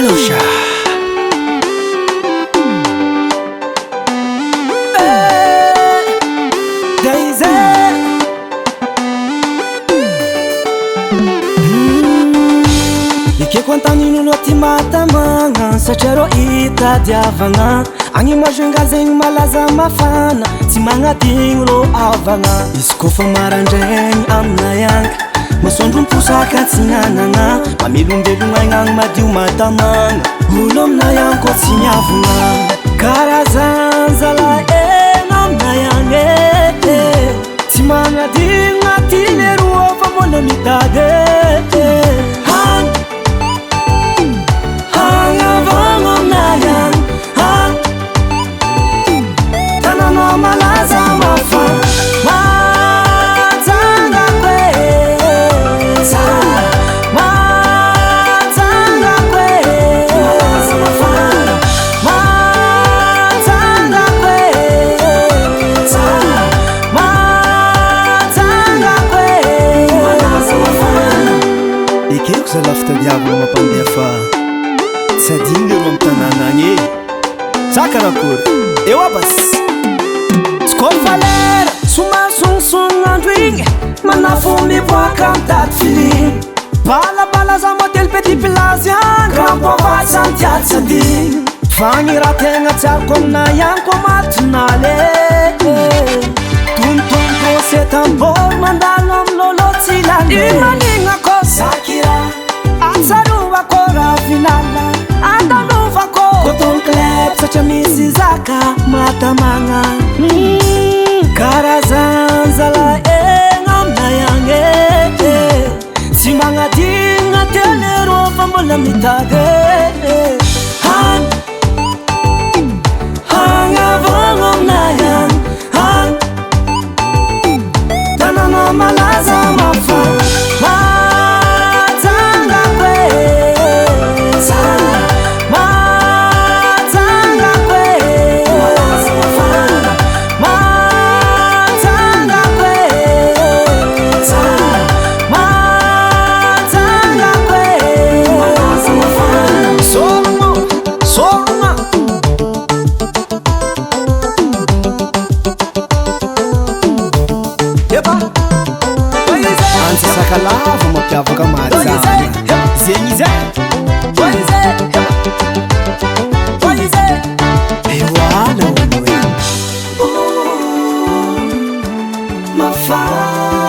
Alosha Daisy Ikeko antanin'olo aty matamagna satria rô itadiavagna agny mazoenga zegny malaza mafana tsy magnadigny rô avagna izy kofa marandraigny aminay agny masondro miposaka tsy nanagna mamelombelogna agnagny madio matamagna olo aminay agny koa tsy miavagna karazany zala aminay agny tsy magnadigna ty leroa fa mbola mitady Zala fitadiavana mampandeha fa tsy adigny leroa amy tanàna agny sakarakory eo abas tsy kofa lera somary sonosonandro igny manafo miboaka mitady filigny balabala za modely petit place agny rampoavatsy antiady tsy adigny fagny raha tegna tiako aminay agny koa martinaly tontontô setambory mandalo amin'olo tsy lany imanigna kô sakira atsaruvako ravinala andaluvako koton klep satria misy zaka matamagna karazany zala egna aminay agny tsy magnadigna teleroa fa mbola mitady hagnavagna aminay agny tanàna malaza mafana sakalava mampiavaka mazana zegny zay eoala olo e mafana